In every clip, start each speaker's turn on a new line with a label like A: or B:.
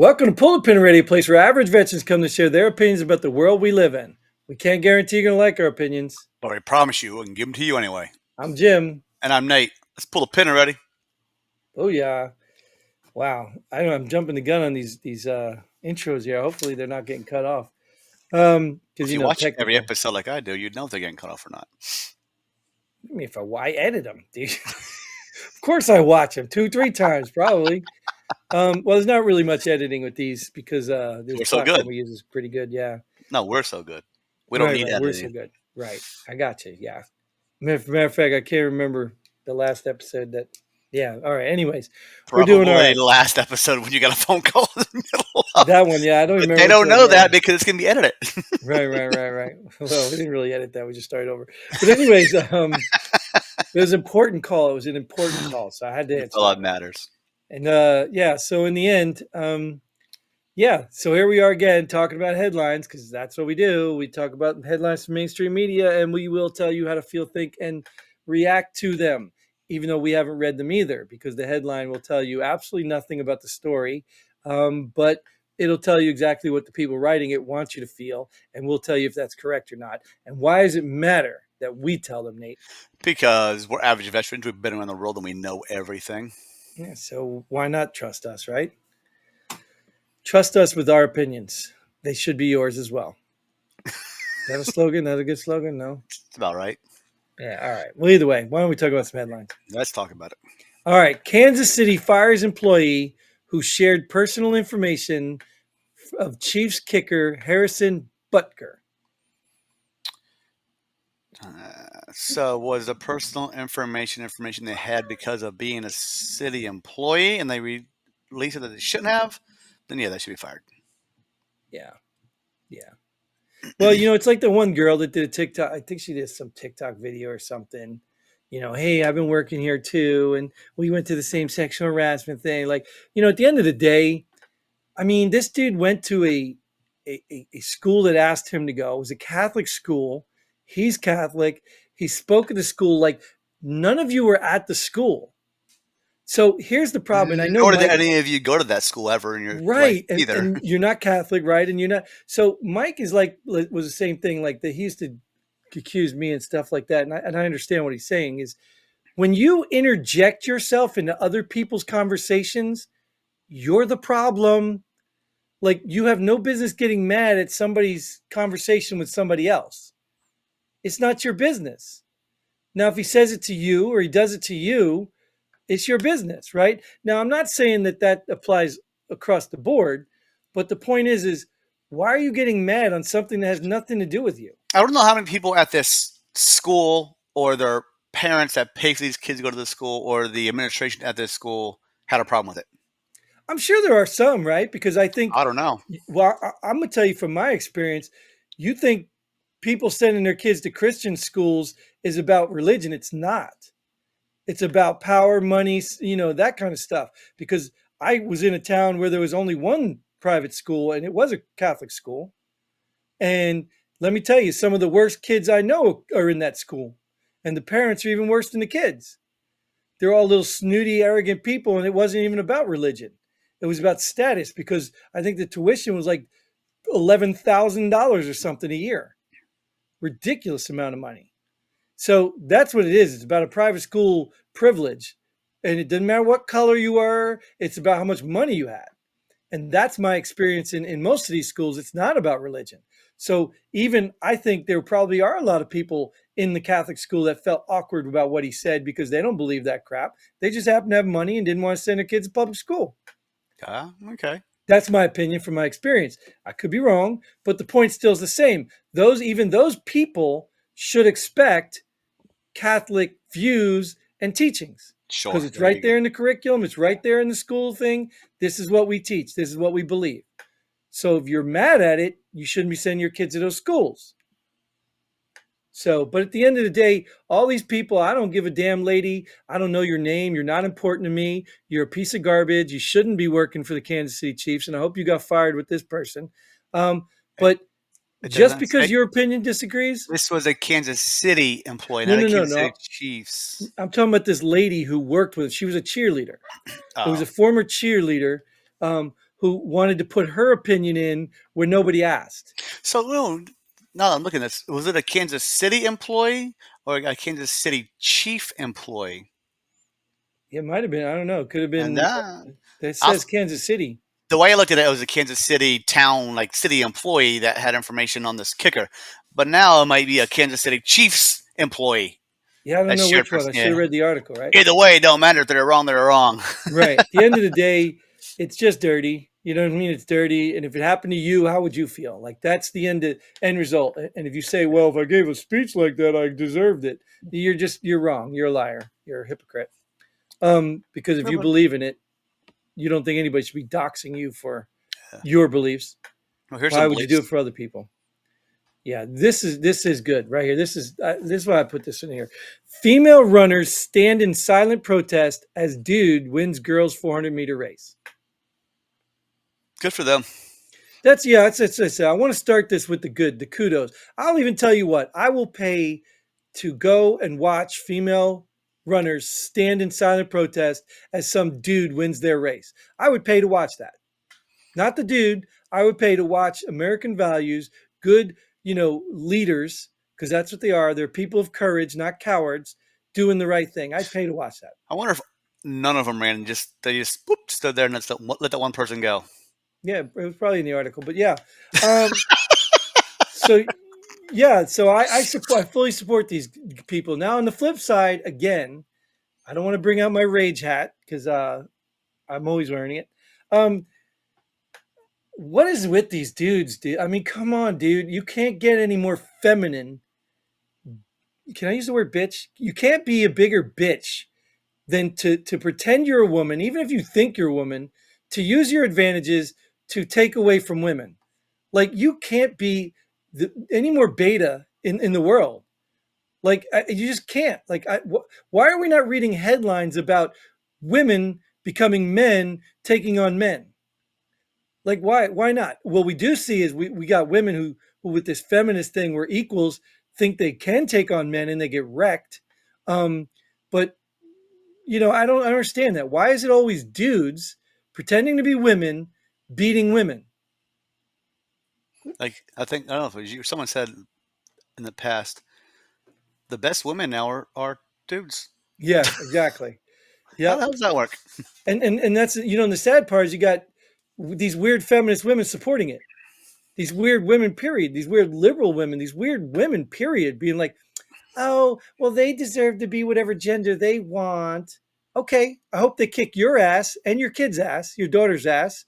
A: Welcome to Pull the Pin Radio, a place where average veterans come to share their opinions about the world we live in. We can't guarantee you're going to like our opinions.
B: But I promise you, we can give them to you anyway.
A: I'm Jim.
B: And I'm Nate. Let's pull the pin already.
A: Oh yeah, wow! I know I'm jumping the gun on these intros here. Hopefully they're not getting cut off. Because
B: If you watch every episode like I do, you'd know if they're getting cut off or not.
A: I mean, I edit them, dude. Of course I watch them 2-3 times probably. Well, there's not really much editing with these because this
B: We're so good.
A: we use is pretty good. Yeah.
B: No, we're so good. We don't need editing.
A: We're so good. Right. I got you. Yeah. Matter of fact, I can't remember the last episode that. Yeah. All right. Anyways,
B: Probably
A: we're doing all right.
B: The last episode when you got a phone call in the middle of
A: that one. Yeah, I don't remember.
B: They don't know that because it's gonna be edited.
A: Right. Well, we didn't really edit that. We just started over. But anyways, it was an important call. It was an important call, so I had to answer.
B: That's all that matters.
A: And yeah, so in the end, yeah, so here we are again talking about headlines because that's what we do. We talk about headlines from mainstream media, and we will tell you how to feel, think, and react to them, even though we haven't read them either, because the headline will tell you absolutely nothing about the story, but it'll tell you exactly what the people writing it want you to feel, and we'll tell you if that's correct or not. And why does it matter that we tell them, Nate?
B: Because we're average veterans. We've been around the world and we know everything.
A: Yeah, so why not trust us, right? Trust us with our opinions. They should be yours as well. Is that a slogan? That a good slogan? No?
B: It's about right.
A: Yeah, all right. Well, either way, why don't we talk about some headlines?
B: Let's talk about it.
A: All right. Kansas City fires employee who shared personal information of Chiefs kicker Harrison Butker.
B: So was the personal information they had because of being a city employee and they released it that they shouldn't have? Then yeah, they should be fired.
A: Yeah. Well, it's like the one girl that did a TikTok. I think she did some TikTok video or something. Hey, I've been working here too, and we went to the same sexual harassment thing. Like, at the end of the day, I mean, this dude went to a school that asked him to go. It was a Catholic school. He's Catholic. He spoke at the school. Like, none of you were at the school. So here's the problem. And I know
B: nor did any of you go to that school ever in your
A: right
B: life either.
A: And you're not Catholic, right? And you're not. So Mike was the same thing. Like that, he used to accuse me and stuff like that. And I understand what he's saying is when you interject yourself into other people's conversations, you're the problem. Like you have no business getting mad at somebody's conversation with somebody else. It's not your business. Now, if he says it to you or he does it to you, it's your business, right? Now, I'm not saying that applies across the board, but the point is why are you getting mad on something that has nothing to do with you?
B: I don't know how many people at this school or their parents that pay for these kids to go to the school or the administration at this school had a problem with it.
A: I'm sure there are some, right? Because I think
B: I don't know.
A: Well, I'm going to tell you from my experience, you think people sending their kids to Christian schools is about religion. It's not. It's about power, money, that kind of stuff. Because I was in a town where there was only one private school, and it was a Catholic school. And let me tell you, some of the worst kids I know are in that school. And the parents are even worse than the kids. They're all little snooty, arrogant people, and it wasn't even about religion. It was about status because I think the tuition was like $11,000 or something a year. Ridiculous amount of money. So that's what it is. It's about a private school privilege. And it doesn't matter what color you are. It's about how much money you had. And that's my experience in most of these schools. It's not about religion. So even I think there probably are a lot of people in the Catholic school that felt awkward about what he said because they don't believe that crap. They just happen to have money and didn't want to send their kids to public school.
B: Okay.
A: That's my opinion from my experience. I could be wrong, but the point still is the same. Even those people should expect Catholic views and teachings.
B: Sure.
A: Because it's right there in the curriculum. It's right there in the school thing. This is what we teach. This is what we believe. So if you're mad at it, you shouldn't be sending your kids to those schools. So, but at the end of the day, all these people, I don't give a damn, lady. I don't know your name. You're not important to me. You're a piece of garbage. You shouldn't be working for the Kansas City Chiefs. And I hope you got fired with this person. But just because your opinion disagrees.
B: This was a Kansas City employee, not a Kansas City Chiefs.
A: I'm talking about this lady who worked with. She was a cheerleader. It was a former cheerleader who who wanted to put her opinion in where nobody asked.
B: So, now that I'm looking at this, was it a Kansas City employee or a Kansas City chief employee?
A: It might have been, I don't know, could have
B: And
A: been.
B: that,
A: That
B: I,
A: says Kansas City.
B: the way I looked at it, it was a Kansas City town, like city employee that had information on this kicker. But now it might be a Kansas City Chiefs employee
A: Yeah, I don't
B: that
A: know
B: shared
A: which one.
B: person.
A: I should have
B: Yeah.
A: read the article, right?
B: Either way, it don't matter if they're wrong. They're wrong.
A: Right. At the end of the day, it's just dirty. You know what I mean? It's dirty. And if it happened to you, how would you feel? Like that's the end result. And if you say, well, if I gave a speech like that, I deserved it. You're wrong. You're a liar. You're a hypocrite. Because if
B: No,
A: you
B: but
A: believe in it, you don't think anybody should be doxing you for
B: yeah.
A: your beliefs.
B: Well, here's
A: Why
B: some
A: would you do it
B: beliefs.
A: for other people? Yeah, this is good right here. This is why I put this in here. Female runners stand in silent protest as dude wins girls 400-meter race.
B: Good for them.
A: That's yeah. That's I want to start this with the good, the kudos. I'll even tell you what I will pay to go and watch female runners stand in silent protest as some dude wins their race. I would pay to watch that. Not the dude. I would pay to watch American values, good, leaders, because that's what they are. They're people of courage, not cowards, doing the right thing. I'd pay to watch that.
B: I wonder if none of them ran and they just whoop, stood there and let that one person go.
A: Yeah, it was probably in the article, but yeah. Um, so yeah, so I support, I fully support these people. Now on the flip side, again, I don't want to bring out my rage hat because I'm always wearing it. Um, what is with these dudes, dude? I mean, come on, dude. You can't get any more feminine. Can I use the word bitch? You can't be a bigger bitch than to pretend you're a woman, even if you think you're a woman, to use your advantages to take away from women. Like you can't be any more beta in the world. Like you just can't. Like, why are we not reading headlines about women becoming men taking on men? Like, why? Why not? What we do see is we got women who with this feminist thing where equals think they can take on men and they get wrecked. But I don't understand that. Why is it always dudes pretending to be women beating women?
B: Like I think I don't know if it was you. Someone said in the past, the best women now are dudes.
A: Yeah, exactly.
B: How
A: Yep.
B: does that work?
A: And that's and the sad part is you got these weird feminist women supporting it. These weird women, period. These weird liberal women. These weird women, period. Being like, oh, well, they deserve to be whatever gender they want. Okay, I hope they kick your ass and your kid's ass, your daughter's ass,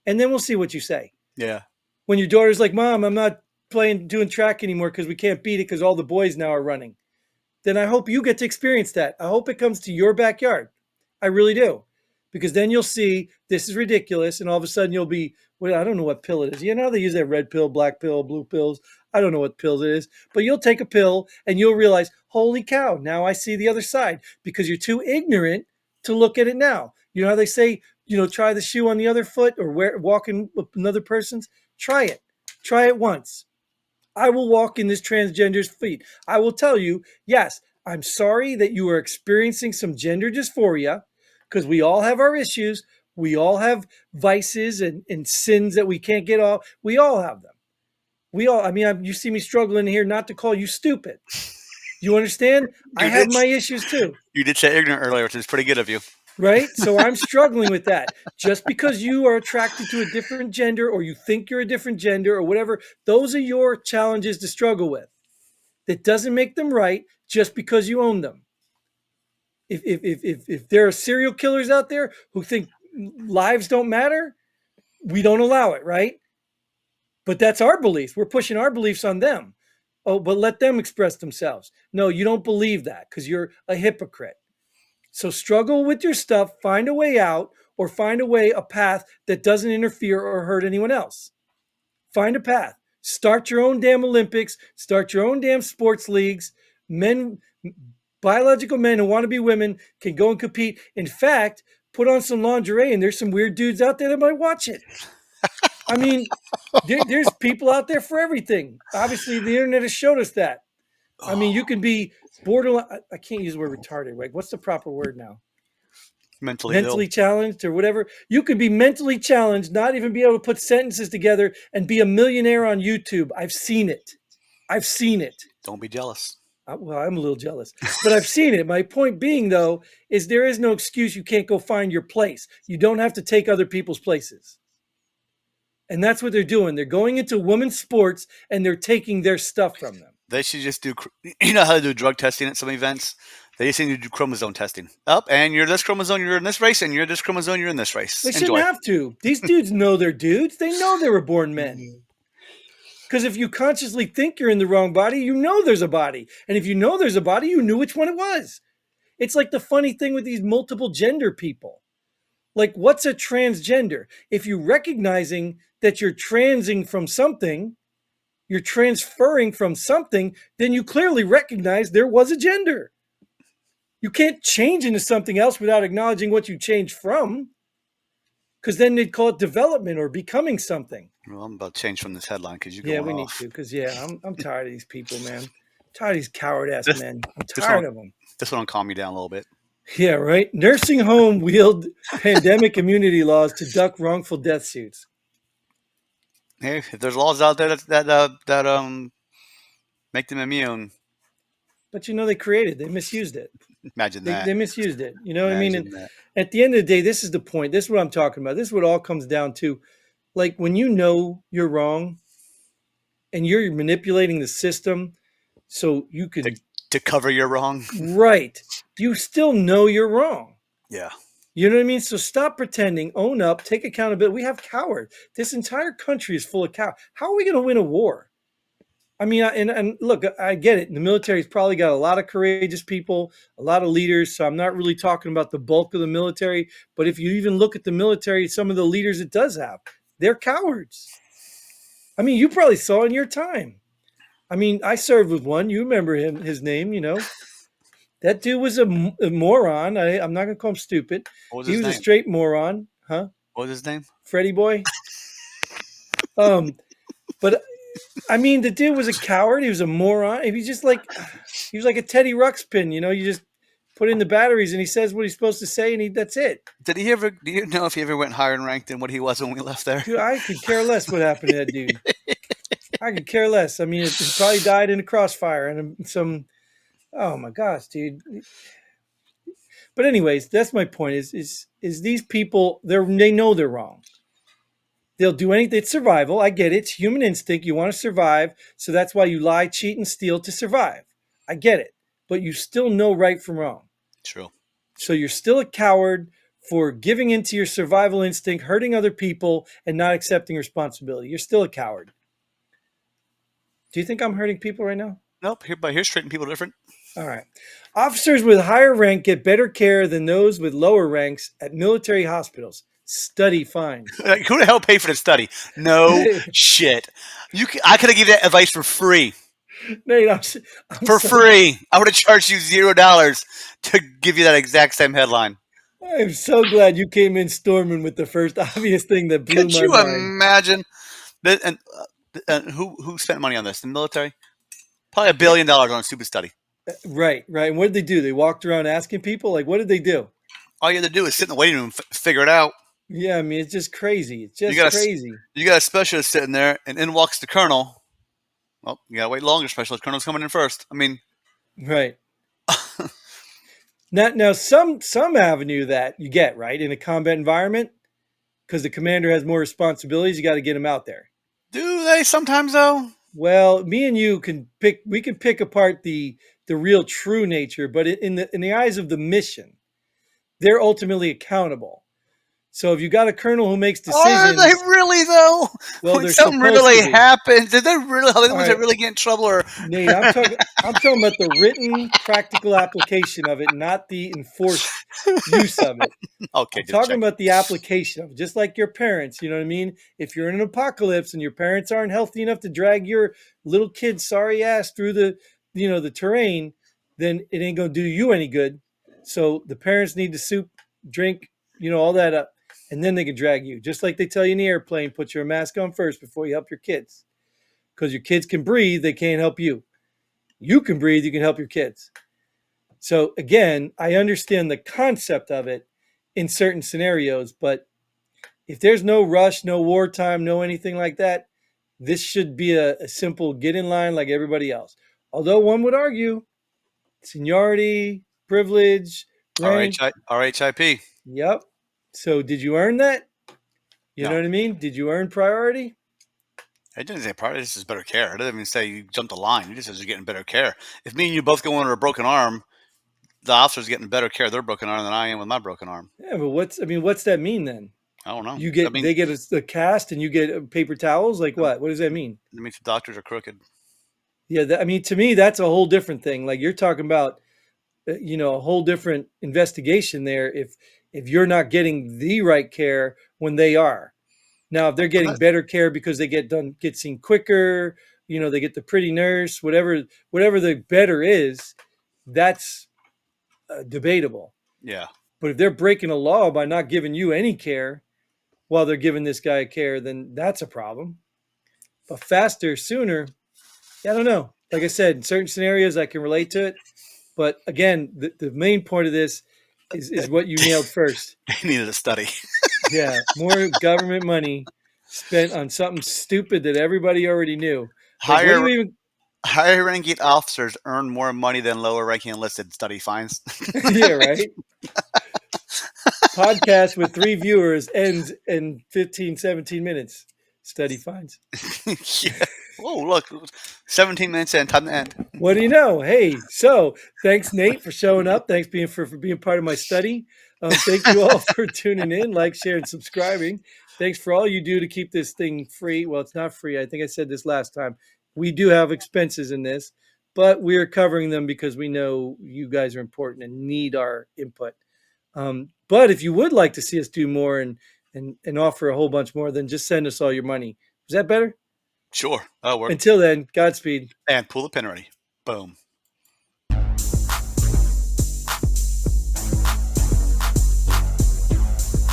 A: and then we'll see what you say.
B: Yeah.
A: When your daughter's like, Mom, I'm not doing track anymore because we can't beat it because all the boys now are running, then I hope you get to experience that. I hope it comes to your backyard. I really do. Because then you'll see this is ridiculous, and all of a sudden you'll be, well, I don't know what pill it is. You know, they use that red pill, black pill, blue pills. I don't know what pills it is, but you'll take a pill and you'll realize, holy cow, now I see the other side because you're too ignorant to look at it now. You know how they say, try the shoe on the other foot or walking with another person's? Try it. Try it once. I will walk in this transgender's feet. I will tell you, yes, I'm sorry that you are experiencing some gender dysphoria because we all have our issues. We all have vices and sins that we can't get off. We all have them. I mean, you see me struggling here not to call you stupid. You understand? I
B: You
A: have
B: did
A: my issues too,
B: you did say ignorant earlier, which is pretty good of you.
A: right? So I'm struggling with that. Just because you are attracted to a different gender or you think you're a different gender or whatever, those are your challenges to struggle with. That doesn't make them right just because you own them. If there are serial killers out there who think lives don't matter, we don't allow it, right? But that's our belief. We're pushing our beliefs on them. Oh, but let them express themselves. No, you don't believe that because you're a hypocrite. So struggle with your stuff, find a way out, or find a path that doesn't interfere or hurt anyone else. Find a path. Start your own damn Olympics. Start your own damn sports leagues. Men, biological men who want to be women can go and compete. In fact, put on some lingerie, and there's some weird dudes out there that might watch it. I mean, there's people out there for everything. Obviously, the internet has showed us that. I mean,
B: Oh,
A: you can be borderline. I can't use the word retarded. Like, what's the proper word now?
B: Mentally ill.
A: mentally challenged or whatever. You could be mentally challenged, not even be able to put sentences together and be a millionaire on YouTube. I've seen it. I've seen it.
B: Don't be jealous.
A: Well, I'm a little jealous, but I've seen it. My point being, though, is there is no excuse you can't go find your place. You don't have to take other people's places. And that's what they're doing. They're going into women's sports and they're taking their stuff from them.
B: They should just do. You know how to do drug testing at some events? They just need to do chromosome testing. Up, and you're this chromosome, you're in this race, and you're this chromosome, you're in this race.
A: They shouldn't
B: Enjoy.
A: have to. These dudes know they're dudes. They know they were born men. Because if you consciously think you're in the wrong body, you know there's a body. And if you know there's a body, you knew which one it was. It's like the funny thing with these multiple gender people. Like, what's a transgender? If you're recognizing that you're transing from something, you're transferring from something, then you clearly recognize there was a gender. You can't change into something else without acknowledging what you changed from, because then they'd call it development or becoming something.
B: Well, I'm about to change from this headline because you're
A: Yeah,
B: going
A: we need
B: off.
A: to, because I'm tired of these people, man. I'm tired of these coward ass
B: This,
A: men. I'm
B: this one,
A: tired of them.
B: this one will calm you down a little bit.
A: Yeah, right. Nursing home wield pandemic immunity laws to duck wrongful death suits.
B: Hey, if there's laws out there that make them immune,
A: But they created, they misused it.
B: imagine
A: They,
B: that.
A: they misused it. You know what I mean? And
B: Imagine that.
A: at the end of the day, this is the point. This is what I'm talking about. This is what it all comes down to. Like, when you know you're wrong and you're manipulating the system so you
B: To,
A: can,
B: to cover your wrong.
A: right, you still know you're wrong.
B: Yeah.
A: You know what I mean? So stop pretending, own up, take accountability. We have cowards. This entire country is full of cowards. How are we going to win a war? I mean, and look, I get it. The military's probably got a lot of courageous people, a lot of leaders. So I'm not really talking about the bulk of the military. But if you even look at the military, some of the leaders it does have, they're cowards. I mean, you probably saw in your time. I mean, I served with one. You remember him, his name, That dude was a moron. I'm not going to call him stupid.
B: What was
A: He
B: his
A: was a
B: name?
A: straight moron. Huh?
B: What was his name?
A: Freddie boy. But I mean, the dude was a coward. He was a moron. He was like a Teddy Ruxpin. You just put in the batteries and he says what he's supposed to say, and that's it.
B: Did he ever? Do you know if he ever went higher in rank than what he was when we left there?
A: Dude, I could care less what happened to that dude. I could care less. I mean, he probably died in a crossfire and some. Oh my gosh, dude. But anyways, that's my point. Is these people? They know they're wrong. They'll do anything. It's survival. I get it. It's human instinct. You want to survive. So that's why you lie, cheat, and steal to survive. I get it. But you still know right from wrong.
B: True.
A: So you're still a coward for giving into your survival instinct, hurting other people, and not accepting responsibility. You're still a coward. Do you think I'm hurting people right now?
B: Nope. But here's treating people different.
A: All right. Officers with higher rank get better care than those with lower ranks at military hospitals. Study finds.
B: Like, who the hell paid for the study? No shit. I could have given that advice for free.
A: Nate, I'm
B: For
A: so,
B: free. I would have charged you $0 to give you that exact same headline.
A: I'm so glad you came in storming with the first obvious thing that blew
B: Could
A: my
B: you
A: mind.
B: imagine? And who spent money on this? The military? Probably $1 billion on a stupid study.
A: Right. And what did they do? They walked around asking people? Like, what did they do?
B: All you had to do is sit in the waiting room and figure it out.
A: Yeah, I mean, it's just crazy. It's
B: You
A: just
B: got
A: crazy.
B: you got a specialist sitting there, and in walks the colonel. Well, you gotta wait longer. Specialist colonel's coming in first. I mean,
A: Right. Now, some avenue that you get, right, in a combat environment, because the commander has more responsibilities, you got to get him out there.
B: do they sometimes though?
A: Well, me and you we can pick apart the real true nature, but in the eyes of the mission, they're ultimately accountable. So if you got a colonel who makes
B: Are
A: decisions,
B: they really though?
A: well,
B: When
A: they're
B: something
A: supposed
B: really
A: to be.
B: happens, did they really?
A: All
B: Was they
A: right,
B: really get in trouble? Or
A: Nate, I'm talking about the written practical application of it, not the enforced use of it.
B: okay,
A: I'm
B: just
A: talking
B: check.
A: about the application of it, just like your parents. You know what I mean? If you're in an apocalypse and your parents aren't healthy enough to drag your little kid's sorry ass through the terrain, then it ain't gonna do you any good. So the parents need to soup, drink, all that up, and then they can drag you. Just like they tell you in the airplane, put your mask on first before you help your kids, because your kids can breathe, they can't help you. You can breathe, you can help your kids. So again, I understand the concept of it. in certain scenarios. But if there's no rush, no wartime, no anything like that, this should be a simple get in line like everybody else. Although one would argue seniority, privilege, rank.
B: RHIP.
A: Yep. So did you earn that? You know
B: No,
A: what I mean? Did you earn priority?
B: it didn't say part. This is better care. It doesn't even say you jumped the line. It just says you're getting better care. If me and you both go under a broken arm, the officer's getting better care of their broken arm than I am with my broken arm.
A: Yeah, but what's that mean then?
B: I don't know.
A: You
B: I
A: get
B: mean,
A: they get a cast and you get paper towels. Like what? What does that mean?
B: it means the doctors are crooked.
A: Yeah, I mean to me that's a whole different thing. Like you're talking about, a whole different investigation there. If you're not getting the right care when they are. Now, if they're
B: Well,
A: getting better care because they get seen quicker, they get the pretty nurse, whatever the better is, that's debatable.
B: yeah.
A: But if they're breaking a law by not giving you any care while they're giving this guy care, then that's a problem. But faster, sooner, I don't know. Like I said, in certain scenarios, I can relate to it. But again, the main point of this is what you nailed first.
B: They needed a study.
A: Yeah, more government money spent on something stupid that everybody already knew. Like, what do you
B: Higher
A: even?
B: higher ranking officers earn more money than lower ranking enlisted, study finds.
A: Yeah, right. Podcast with 3 viewers ends in 15, 17 minutes. Study finds.
B: Yeah. Oh, look, 17 minutes in, time to end.
A: What do you know? Hey, so thanks, Nate, for showing up. Thanks for being part of my study. Thank you all for tuning in, like, share, and subscribing. Thanks for all you do to keep this thing free. Well, it's not free. I think I said this last time. We do have expenses in this, but we're covering them because we know you guys are important and need our input. But if you would like to see us do more and offer a whole bunch more, then just send us all your money. Is that better?
B: Sure, that'll work.
A: Until then, Godspeed.
B: And pull the pin ready. Boom.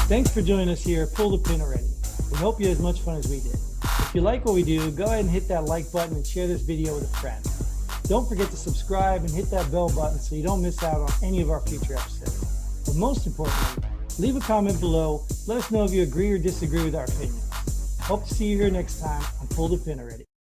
A: Thanks for joining us here at Pull the Pin Already. We hope you had as much fun as we did. If you like what we do, go ahead and hit that like button and share this video with a friend. Don't forget to subscribe and hit that bell button so you don't miss out on any of our future episodes. But most importantly, leave a comment below. Let us know if you agree or disagree with our opinions. Hope to see you here next time on Pull the Pin Already.